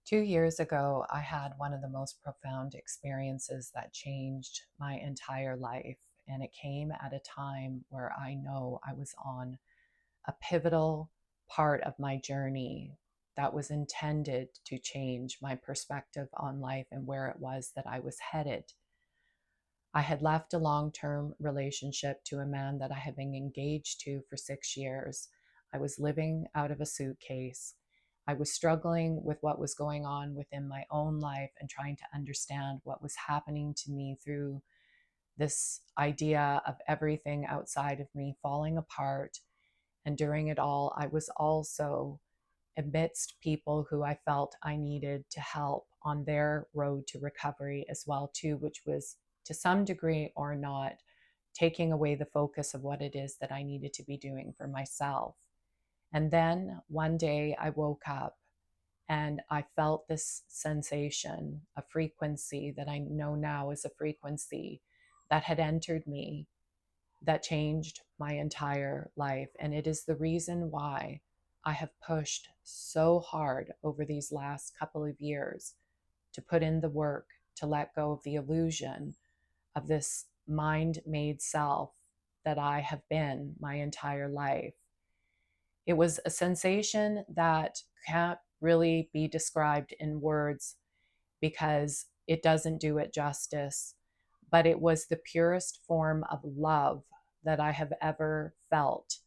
2 years ago, I had one of the most profound experiences that changed my entire life. And it came at a time where I know I was on a pivotal part of my journey that was intended to change my perspective on life and where it was that I was headed. I had left a long term relationship to a man that I had been engaged to for 6 years. I was living out of a suitcase. I was struggling with what was going on within my own life and trying to understand what was happening to me through this idea of everything outside of me falling apart. And during it all, I was also amidst people who I felt I needed to help on their road to recovery as well too, which was to some degree or not taking away the focus of what it is that I needed to be doing for myself. And then one day I woke up and I felt this sensation, a frequency that I know now is a frequency that had entered me that changed my entire life. And it is the reason why I have pushed so hard over these last couple of years to put in the work to let go of the illusion of this mind made self that I have been my entire life. It was a sensation that can't really be described in words because it doesn't do it justice, but it was the purest form of love that I have ever felt.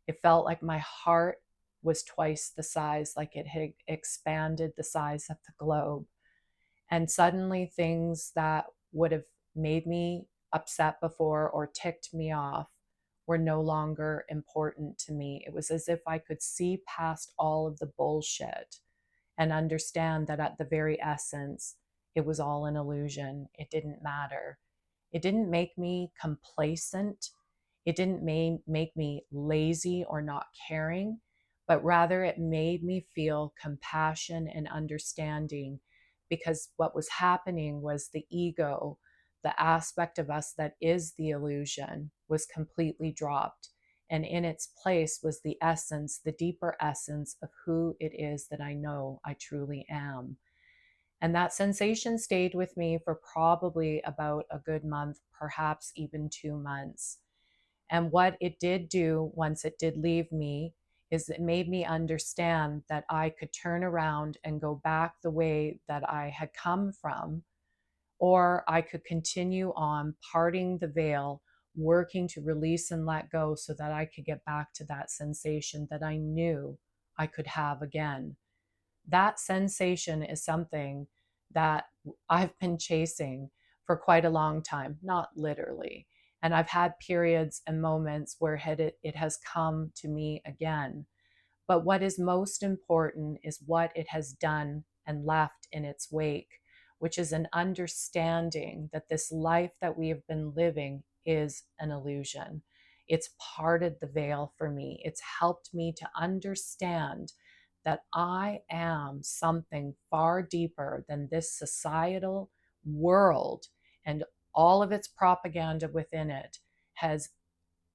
It felt like my heart was twice the size, like it had expanded the size of the globe. And suddenly, things that would have made me upset before or ticked me off were no longer important to me. It was as if I could see past all of the bullshit and understand that at the very essence, it was all an illusion. It didn't matter. It didn't make me complacent. It didn't make me lazy or not caring, but rather it made me feel compassion and understanding, because what was happening was the ego, the aspect of us that is the illusion, was completely dropped. And in its place was the essence, the deeper essence of who it is that I know I truly am. And that sensation stayed with me for probably about a good month, perhaps even 2 months. And what it did do once it did leave me is it made me understand that I could turn around and go back the way that I had come from, or I could continue on parting the veil, working to release and let go so that I could get back to that sensation that I knew I could have again. That sensation is something that I've been chasing for quite a long time, not literally. And I've had periods and moments where it has come to me again. But what is most important is what it has done and left in its wake, which is an understanding that this life that we have been living is an illusion. It's parted the veil for me. It's helped me to understand that I am something far deeper than this societal world and all of its propaganda within it has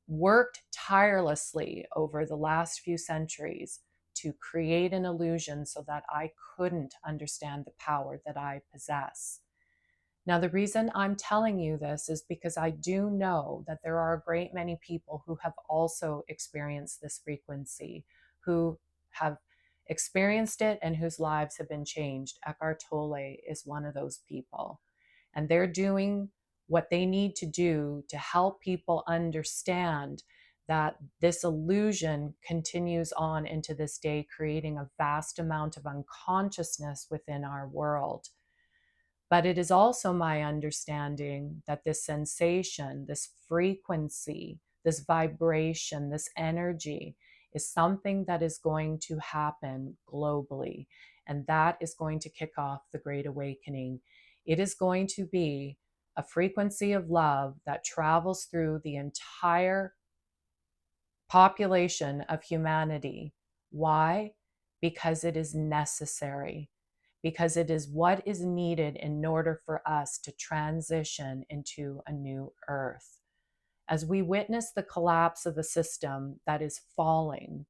worked tirelessly over the last few centuries to create an illusion so that I couldn't understand the power that I possess. Now, the reason I'm telling you this is because I do know that there are a great many people who have also experienced this frequency, who have experienced it and whose lives have been changed. Eckhart Tolle is one of those people. And they're doing what they need to do to help people understand that this illusion continues on into this day, creating a vast amount of unconsciousness within our world. But it is also my understanding that this sensation, this frequency, this vibration, this energy is something that is going to happen globally. And that is going to kick off the Great Awakening. It is going to be a frequency of love that travels through the entire population of humanity. Why? Because it is necessary, because it is what is needed in order for us to transition into a new earth. As we witness the collapse of a system that is falling,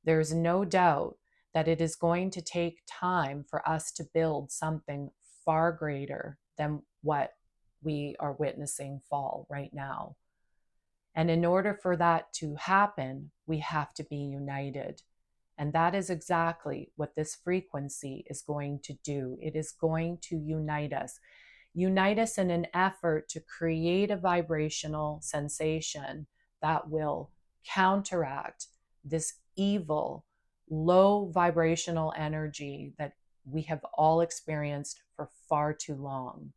there is no doubt that it is going to take time for us to build something far greater than what we are witnessing fall right now. And in order for that to happen, we have to be united. And that is exactly what this frequency is going to do. It is going to unite us in an effort to create a vibrational sensation that will counteract this evil, low vibrational energy that we have all experienced for far too long.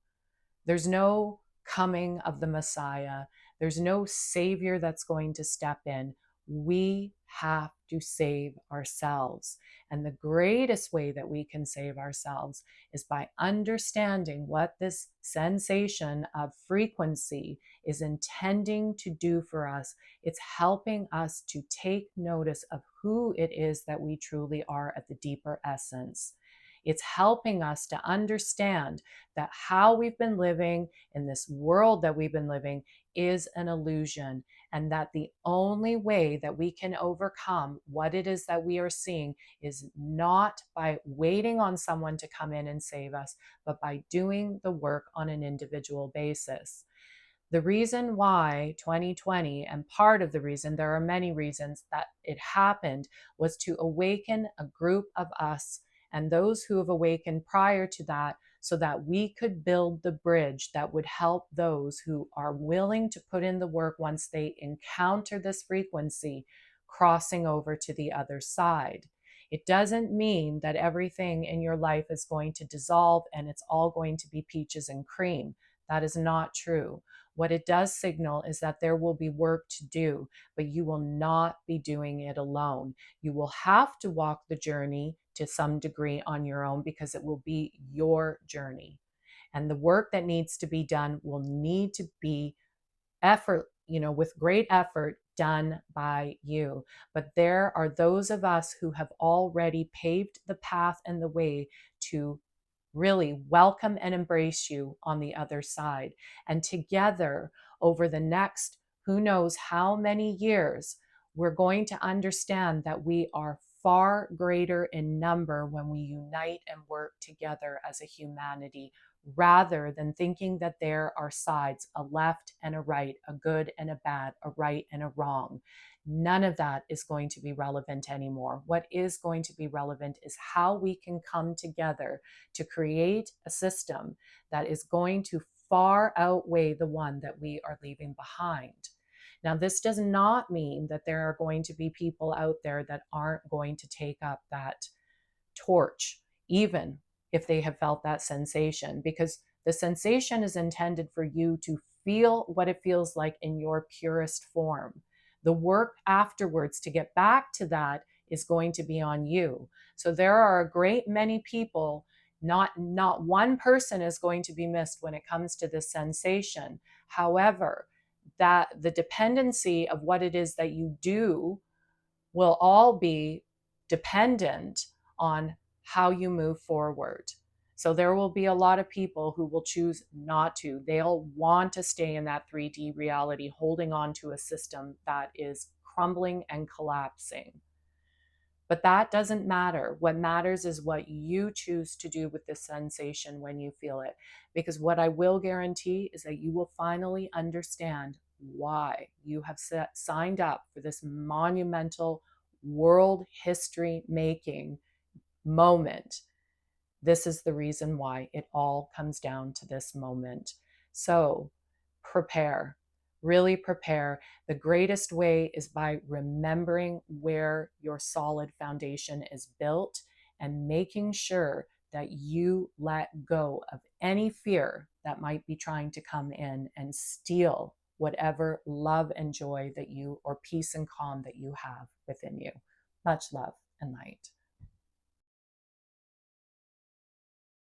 There's no coming of the Messiah. There's no savior that's going to step in. We have to save ourselves. And the greatest way that we can save ourselves is by understanding what this sensation of frequency is intending to do for us. It's helping us to take notice of who it is that we truly are at the deeper essence. It's helping us to understand that how we've been living in this world that we've been living is an illusion, and that the only way that we can overcome what it is that we are seeing is not by waiting on someone to come in and save us, but by doing the work on an individual basis. The reason why 2020, and part of the reason, there are many reasons that it happened, was to awaken a group of us and those who have awakened prior to that, so that we could build the bridge that would help those who are willing to put in the work once they encounter this frequency crossing over to the other side. It doesn't mean that everything in your life is going to dissolve and it's all going to be peaches and cream. That is not true. What it does signal is that there will be work to do, but you will not be doing it alone. You will have to walk the journey to some degree on your own, because it will be your journey. And the work that needs to be done will need to be with great effort done by you. But there are those of us who have already paved the path and the way to really welcome and embrace you on the other side. And together, over the next who knows how many years, we're going to understand that we are far greater in number when we unite and work together as a humanity, rather than thinking that there are sides, a left and a right, a good and a bad, a right and a wrong. None of that is going to be relevant anymore. What is going to be relevant is how we can come together to create a system that is going to far outweigh the one that we are leaving behind. Now, this does not mean that there are going to be people out there that aren't going to take up that torch, even if they have felt that sensation, because the sensation is intended for you to feel what it feels like in your purest form. The work afterwards to get back to that is going to be on you. So there are a great many people, not one person is going to be missed when it comes to this sensation. However, that the dependency of what it is that you do will all be dependent on how you move forward. So there will be a lot of people who will choose not to. They'll want to stay in that 3D reality, holding on to a system that is crumbling and collapsing. But that doesn't matter. What matters is what you choose to do with this sensation when you feel it. Because what I will guarantee is that you will finally understand why you have signed up for this monumental world history making moment. This is the reason why it all comes down to this moment. So prepare, really prepare. The greatest way is by remembering where your solid foundation is built and making sure that you let go of any fear that might be trying to come in and steal whatever love and joy that you, or peace and calm that you have within you. Much love and light.